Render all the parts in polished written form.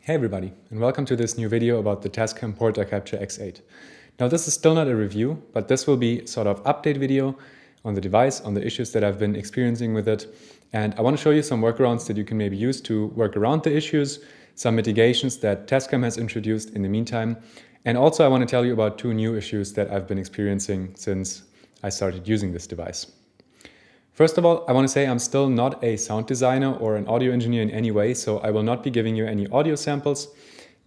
Hey everybody, and welcome to this new video about the Tascam Portacapture X8. Now this is still not a review, but this will be sort of update video on the device, on the issues that I've been experiencing with it. And I want to show you some workarounds that you can maybe use to work around the issues, some mitigations that Tascam has introduced in the meantime. And also I want to tell you about two new issues that I've been experiencing since I started using this device. First of all, I want to say I'm still not a sound designer or an audio engineer in any way, so I will not be giving you any audio samples.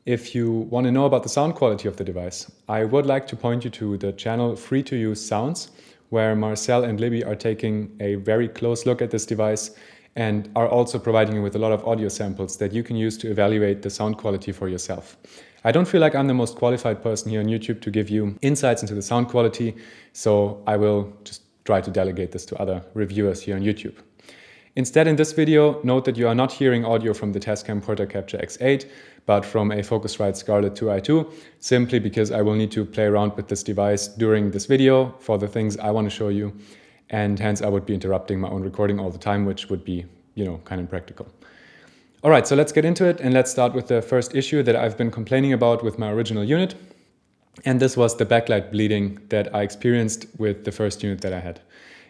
If you want to know about the sound quality of the device, I would like to point you to the channel Free to Use Sounds, where Marcel and Libby are taking a very close look at this device and are also providing you with a lot of audio samples that you can use to evaluate the sound quality for yourself. I don't feel like I'm the most qualified person here on YouTube to give you insights into the sound quality, so I will just try to delegate this to other reviewers here on YouTube. Instead, in this video, note that you are not hearing audio from the Tascam Portacapture X8, but from a Focusrite Scarlett 2i2, simply because I will need to play around with this device during this video for the things I want to show you, and hence I would be interrupting my own recording all the time, which would be, kind of impractical. All right, so let's get into it, and let's start with the first issue that I've been complaining about with my original unit. And this was the backlight bleeding that I experienced with the first unit that I had.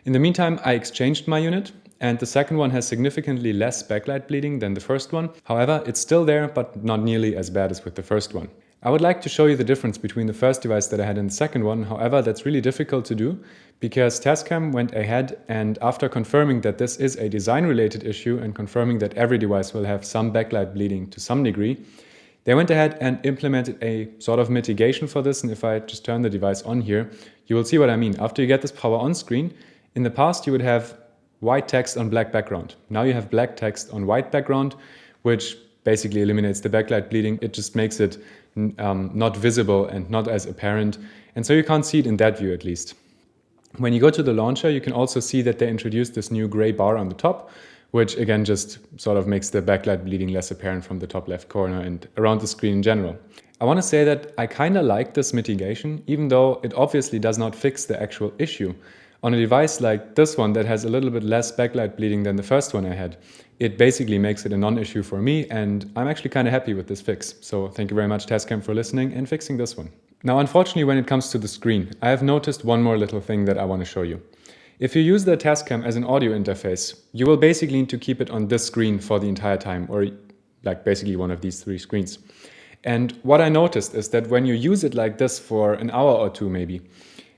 In the meantime, I exchanged my unit, and the second one has significantly less backlight bleeding than the first one. However, it's still there, but not nearly as bad as with the first one. I would like to show you the difference between the first device that I had and the second one. However, that's really difficult to do because Tascam went ahead and after confirming that this is a design-related issue and confirming that every device will have some backlight bleeding to some degree, they went ahead and implemented a sort of mitigation for this, and if I just turn the device on here, you will see what I mean. After you get this power on screen, in the past you would have white text on black background. Now you have black text on white background, which basically eliminates the backlight bleeding. It just makes it not visible and not as apparent, and so you can't see it in that view at least. When you go to the launcher, you can also see that they introduced this new gray bar on the top, which again just sort of makes the backlight bleeding less apparent from the top left corner and around the screen in general. I want to say that I kind of like this mitigation, even though it obviously does not fix the actual issue. On a device like this one that has a little bit less backlight bleeding than the first one I had, it basically makes it a non-issue for me, and I'm actually kind of happy with this fix. So thank you very much, Tascam, for listening and fixing this one. Now, unfortunately, when it comes to the screen, I have noticed one more little thing that I want to show you. If you use the Tascam as an audio interface, you will basically need to keep it on this screen for the entire time, or like basically one of these three screens. And what I noticed is that when you use it like this for an hour or two maybe,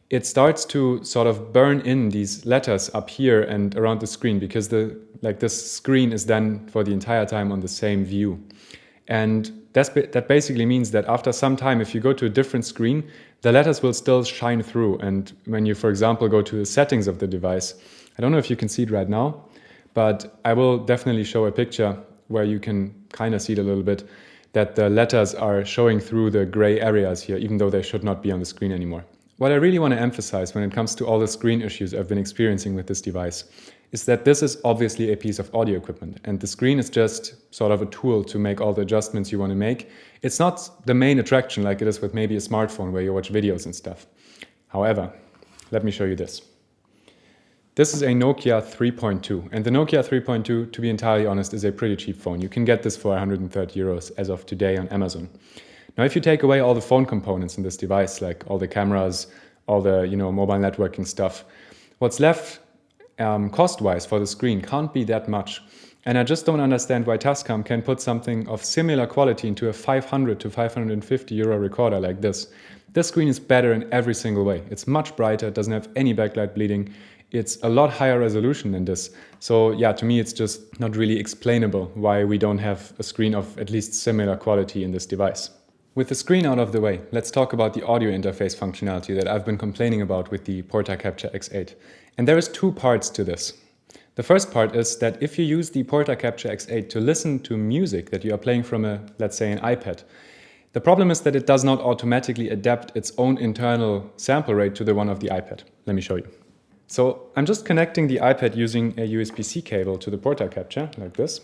it starts to sort of burn in these letters up here and around the screen because this screen is then for the entire time on the same view. And that basically means that after some time, if you go to a different screen, the letters will still shine through. And when you, for example, go to the settings of the device, I don't know if you can see it right now, but I will definitely show a picture where you can kind of see it a little bit, that the letters are showing through the gray areas here, even though they should not be on the screen anymore. What I really want to emphasize when it comes to all the screen issues I've been experiencing with this device is that this is obviously a piece of audio equipment, and the screen is just sort of a tool to make all the adjustments you want to make. It's not the main attraction like it is with maybe a smartphone where you watch videos and stuff. However, let me show you this. This is a Nokia 3.2, and the Nokia 3.2, to be entirely honest, is a pretty cheap phone. You can get this for 130 euros as of today on Amazon. Now, if you take away all the phone components in this device, like all the cameras, all the mobile networking stuff, what's left cost-wise for the screen can't be that much. And I just don't understand why Tascam can put something of similar quality into a 500 to 550 euro recorder like this. This screen is better in every single way. It's much brighter, it doesn't have any backlight bleeding. It's a lot higher resolution than this. So yeah, to me, it's just not really explainable why we don't have a screen of at least similar quality in this device. With the screen out of the way, let's talk about the audio interface functionality that I've been complaining about with the Portacapture X8. And there is two parts to this. The first part is that if you use the Portacapture X8 to listen to music that you are playing from let's say an iPad, the problem is that it does not automatically adapt its own internal sample rate to the one of the iPad. Let me show you. So I'm just connecting the iPad using a USB-C cable to the Portacapture, like this.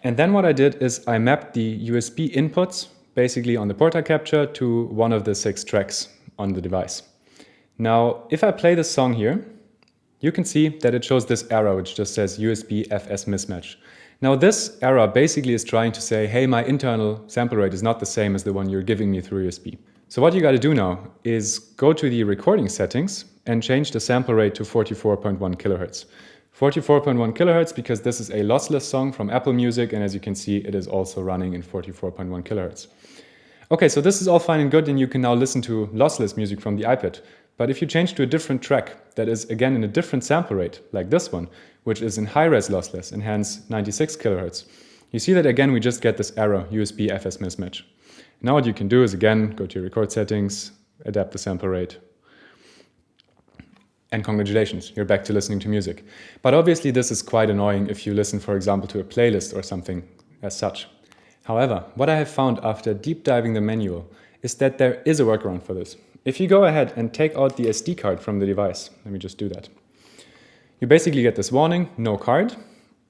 And then what I did is I mapped the USB inputs basically on the Portacapture to one of the 6 tracks on the device. Now, if I play this song here, you can see that it shows this error which just says USB FS mismatch. Now this error basically is trying to say, hey, my internal sample rate is not the same as the one you're giving me through USB. So what you got to do now is go to the recording settings and change the sample rate to 44.1 kilohertz. 44.1 kilohertz because this is a lossless song from Apple Music, and as you can see, it is also running in 44.1 kilohertz. Okay, so this is all fine and good, and you can now listen to lossless music from the iPad. But if you change to a different track that is again in a different sample rate, like this one, which is in high-res lossless and hence 96 kilohertz, you see that again we just get this error, USB-FS mismatch. Now what you can do is again go to your record settings, adapt the sample rate, and congratulations, you're back to listening to music. But obviously this is quite annoying if you listen, for example, to a playlist or something as such. However, what I have found after deep diving the manual is that there is a workaround for this. If you go ahead and take out the SD card from the device, let me just do that. You basically get this warning, no card,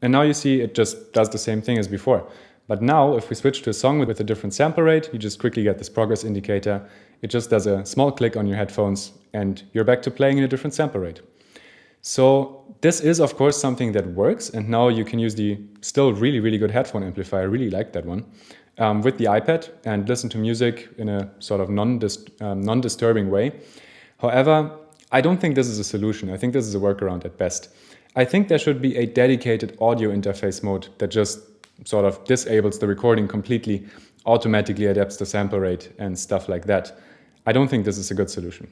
and now you see it just does the same thing as before. But now, if we switch to a song with a different sample rate, you just quickly get this progress indicator. It just does a small click on your headphones and you're back to playing in a different sample rate. So this is, of course, something that works, and now you can use the still really, really good headphone amplifier. I really like that one. With the iPad and listen to music in a sort of non-disturbing way. However, I don't think this is a solution. I think this is a workaround at best. I think there should be a dedicated audio interface mode that just sort of disables the recording completely, automatically adapts the sample rate and stuff like that. I don't think this is a good solution.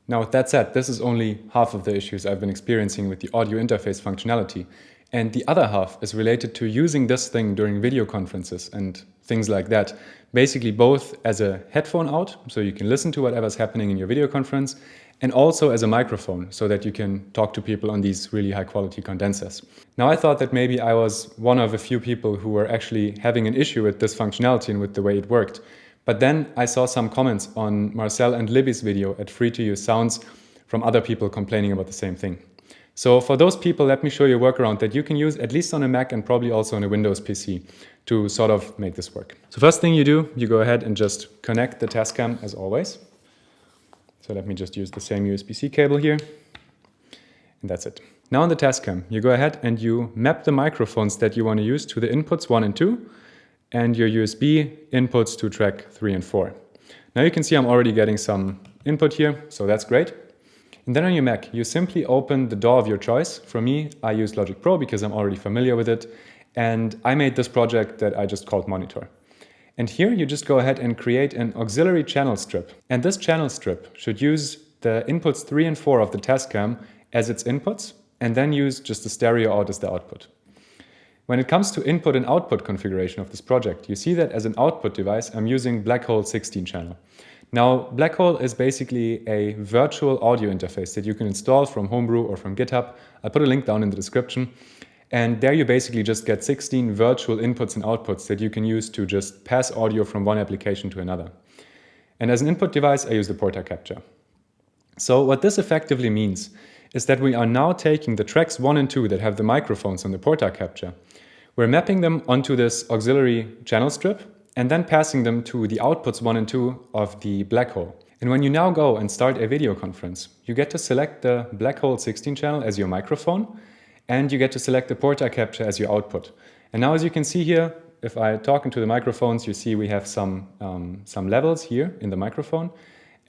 Now, with that said, this is only half of the issues I've been experiencing with the audio interface functionality. And the other half is related to using this thing during video conferences and things like that. Basically both as a headphone out, so you can listen to whatever's happening in your video conference, and also as a microphone, so that you can talk to people on these really high quality condensers. Now I thought that maybe I was one of a few people who were actually having an issue with this functionality and with the way it worked. But then I saw some comments on Marcel and Libby's video at Free to Use Sounds from other people complaining about the same thing. So for those people, let me show you a workaround that you can use at least on a Mac and probably also on a Windows PC to sort of make this work. So first thing you do, you go ahead and just connect the Tascam as always. So let me just use the same USB-C cable here. And that's it. Now on the Tascam, you go ahead and you map the microphones that you want to use to the inputs 1 and 2 and your USB inputs to track 3 and 4. Now you can see I'm already getting some input here, so that's great. And then on your Mac, you simply open the DAW of your choice. For me, I use Logic Pro because I'm already familiar with it. And I made this project that I just called Monitor. And here you just go ahead and create an auxiliary channel strip. And this channel strip should use the inputs 3 and 4 of the Tascam as its inputs, and then use just the stereo out as the output. When it comes to input and output configuration of this project, you see that as an output device, I'm using Blackhole 16 channel. Now, Blackhole is basically a virtual audio interface that you can install from Homebrew or from GitHub. I'll put a link down in the description. And there you basically just get 16 virtual inputs and outputs that you can use to just pass audio from one application to another. And as an input device, I use the Portacapture. So what this effectively means is that we are now taking the tracks 1 and 2 that have the microphones on the Portacapture. We're mapping them onto this auxiliary channel strip and then passing them to the outputs 1 and 2 of the Blackhole. And when you now go and start a video conference, you get to select the Blackhole 16 channel as your microphone, and you get to select the Portacapture as your output. And now as you can see here, if I talk into the microphones, you see we have some levels here in the microphone.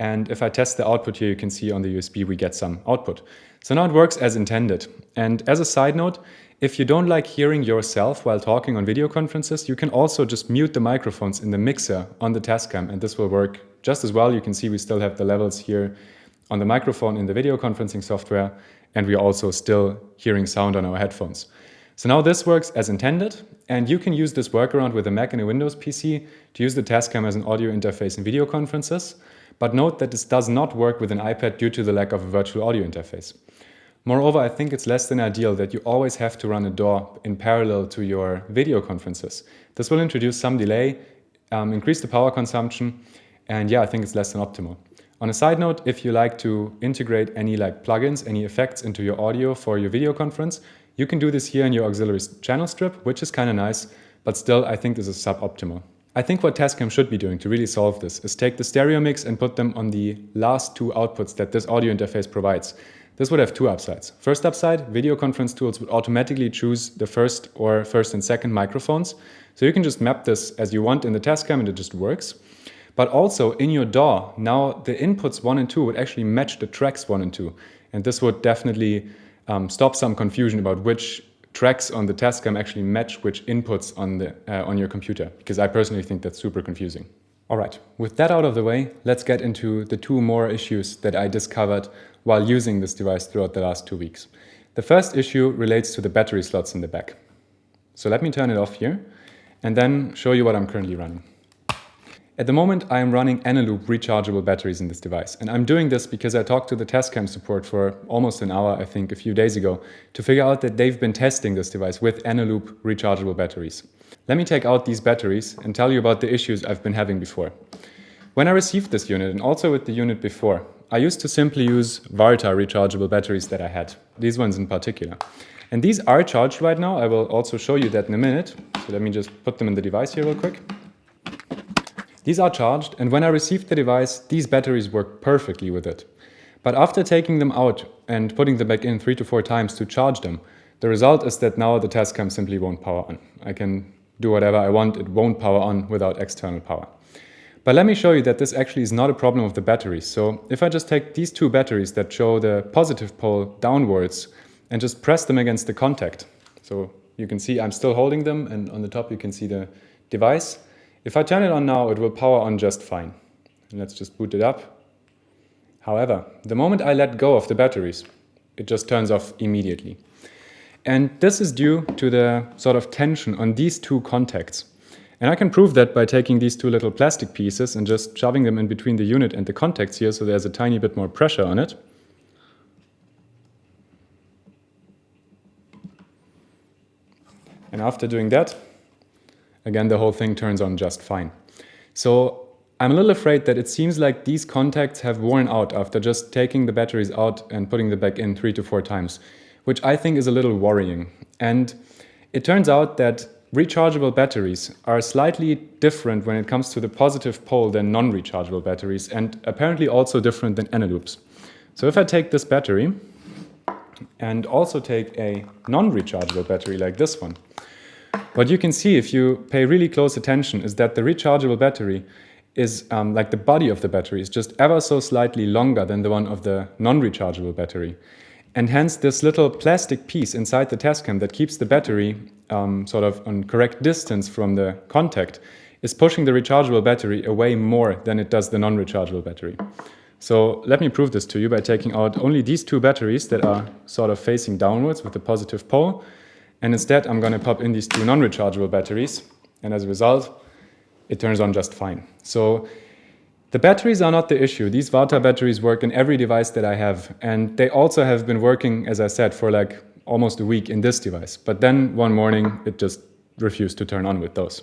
And if I test the output here, you can see on the USB we get some output. So now it works as intended. And as a side note, if you don't like hearing yourself while talking on video conferences, you can also just mute the microphones in the mixer on the Tascam, and this will work just as well. You can see we still have the levels here on the microphone in the video conferencing software, and we are also still hearing sound on our headphones. So now this works as intended, and you can use this workaround with a Mac and a Windows PC to use the Tascam as an audio interface in video conferences. But note that this does not work with an iPad due to the lack of a virtual audio interface. Moreover, I think it's less than ideal that you always have to run a DAW in parallel to your video conferences. This will introduce some delay, increase the power consumption, and yeah, I think it's less than optimal. On a side note, if you like to integrate any plugins, any effects into your audio for your video conference, you can do this here in your auxiliary channel strip, which is kind of nice, but still I think this is suboptimal. I think what Tascam should be doing to really solve this is take the stereo mix and put them on the last 2 outputs that this audio interface provides. This would have two upsides. First upside, video conference tools would automatically choose the first and second microphones. So you can just map this as you want in the Tascam and it just works. But also in your DAW, now the inputs 1 and 2 would actually match the tracks 1 and 2. And this would definitely stop some confusion about which tracks on the Tascam actually match which inputs on your computer, because I personally think that's super confusing. All right, with that out of the way, let's get into the two more issues that I discovered while using this device throughout the last 2 weeks. The first issue relates to the battery slots in the back. So let me turn it off here and then show you what I'm currently running. At the moment, I am running Eneloop rechargeable batteries in this device. And I'm doing this because I talked to the Tascam support for almost an hour, I think, a few days ago, to figure out that they've been testing this device with Eneloop rechargeable batteries. Let me take out these batteries and tell you about the issues I've been having before. When I received this unit, and also with the unit before, I used to simply use Varta rechargeable batteries that I had, these ones in particular. And these are charged right now. I will also show you that in a minute. So let me just put them in the device here real quick. These are charged, and when I received the device, these batteries worked perfectly with it. But after taking them out and putting them back in 3 to 4 times to charge them, the result is that now the Tascam simply won't power on. I can do whatever I want, it won't power on without external power. But let me show you that this actually is not a problem of the batteries. So if I just take these two batteries that show the positive pole downwards and just press them against the contact. So you can see I'm still holding them, and on the top you can see the device. If I turn it on now, it will power on just fine. And let's just boot it up. However, the moment I let go of the batteries, it just turns off immediately. And this is due to the sort of tension on these two contacts. And I can prove that by taking these two little plastic pieces and just shoving them in between the unit and the contacts here, so there's a tiny bit more pressure on it. And after doing that, again, the whole thing turns on just fine. So I'm a little afraid that it seems like these contacts have worn out after just taking the batteries out and putting them back in 3 to 4 times, which I think is a little worrying. And it turns out that rechargeable batteries are slightly different when it comes to the positive pole than non-rechargeable batteries, and apparently also different than Eneloops. So if I take this battery and also take a non-rechargeable battery like this one, what you can see if you pay really close attention is that the rechargeable battery is like the body of the battery is just ever so slightly longer than the one of the non-rechargeable battery. And hence this little plastic piece inside the Tascam that keeps the battery sort of on correct distance from the contact is pushing the rechargeable battery away more than it does the non-rechargeable battery. So let me prove this to you by taking out only these two batteries that are sort of facing downwards with the positive pole. And instead, I'm going to pop in these two non-rechargeable batteries. And as a result, it turns on just fine. So the batteries are not the issue. These Varta batteries work in every device that I have. And they also have been working, as I said, for like almost a week in this device. But then one morning, it just refused to turn on with those.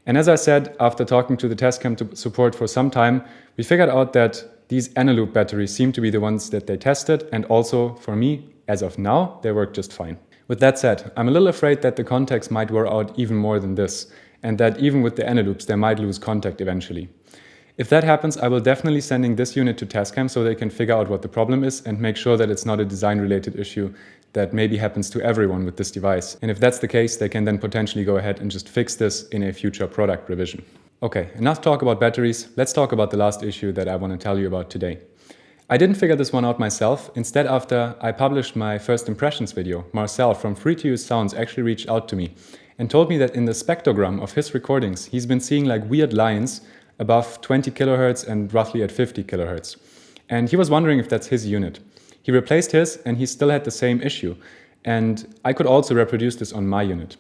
And as I said, after talking to the Tascam support for some time, we figured out that these Eneloop batteries seem to be the ones that they tested. And also, for me, as of now, they work just fine. With that said, I'm a little afraid that the contacts might wear out even more than this, and that even with the Eneloops, they might lose contact eventually. If that happens, I will definitely sending this unit to Tascam so they can figure out what the problem is and make sure that it's not a design-related issue that maybe happens to everyone with this device. And if that's the case, they can then potentially go ahead and just fix this in a future product revision. Okay, enough talk about batteries. Let's talk about the last issue that I want to tell you about today. I didn't figure this one out myself. Instead, after I published my first impressions video, Marcel from Free to Use Sounds actually reached out to me and told me that in the spectrogram of his recordings, he's been seeing like weird lines above 20 kilohertz and roughly at 50 kilohertz. And he was wondering if that's his unit. He replaced his and he still had the same issue. And I could also reproduce this on my unit.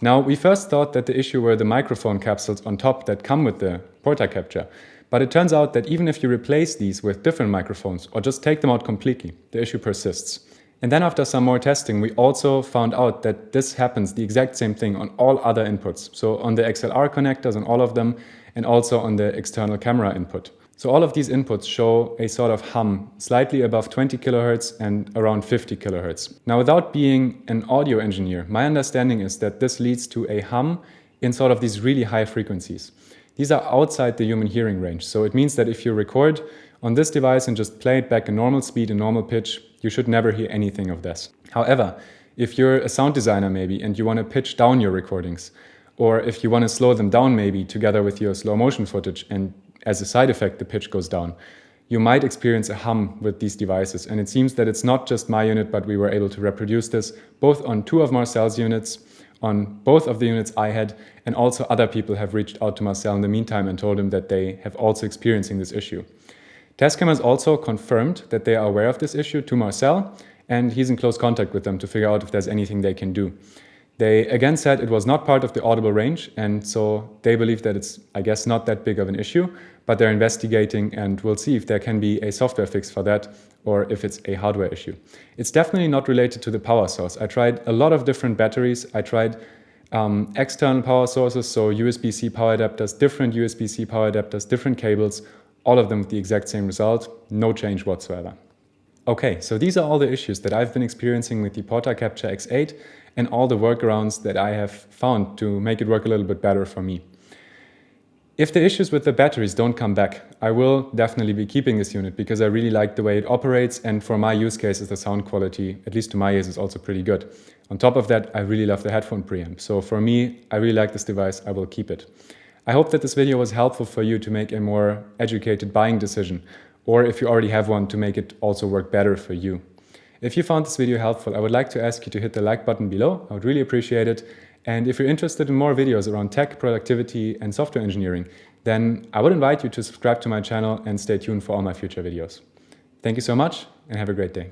Now, we first thought that the issue were the microphone capsules on top that come with the Portacapture. But it turns out that even if you replace these with different microphones or just take them out completely, the issue persists. And then after some more testing, we also found out that this happens the exact same thing on all other inputs. So on the XLR connectors, on all of them, and also on the external camera input. So all of these inputs show a sort of hum slightly above 20 kilohertz and around 50 kilohertz. Now, without being an audio engineer, my understanding is that this leads to a hum in sort of these really high frequencies. These are outside the human hearing range. So it means that if you record on this device and just play it back in normal speed and normal pitch, You should never hear anything of this. However, if you're a sound designer maybe and you want to pitch down your recordings, or if you want to slow them down maybe together with your slow motion footage and as a side effect the pitch goes down, you might experience a hum with these devices. And it seems that it's not just my unit, but we were able to reproduce this both on 2 of Marcel's units, on both of the units I had, and also other people have reached out to Marcel in the meantime and told him that they have also experiencing this issue. Tascam has also confirmed that they are aware of this issue to Marcel, and he's in close contact with them to figure out if there's anything they can do. They again said it was not part of the audible range, and so they believe that it's, I guess, not that big of an issue, but they're investigating and we'll see if there can be a software fix for that or if it's a hardware issue. It's definitely not related to the power source. I tried a lot of different batteries. I tried external power sources, so USB-C power adapters, different USB-C power adapters, different cables, all of them with the exact same result, no change whatsoever. Okay, so these are all the issues that I've been experiencing with the Portacapture X8 and all the workarounds that I have found to make it work a little bit better for me. If the issues with the batteries don't come back, I will definitely be keeping this unit because I really like the way it operates, and for my use cases the sound quality, at least to my ears, is also pretty good. On top of that, I really love the headphone preamp. So for me, I really like this device, I will keep it. I hope that this video was helpful for you to make a more educated buying decision, or if you already have one, to make it also work better for you. If you found this video helpful, I would like to ask you to hit the like button below. I would really appreciate it. And if you're interested in more videos around tech, productivity, and software engineering, then I would invite you to subscribe to my channel and stay tuned for all my future videos. Thank you so much and have a great day.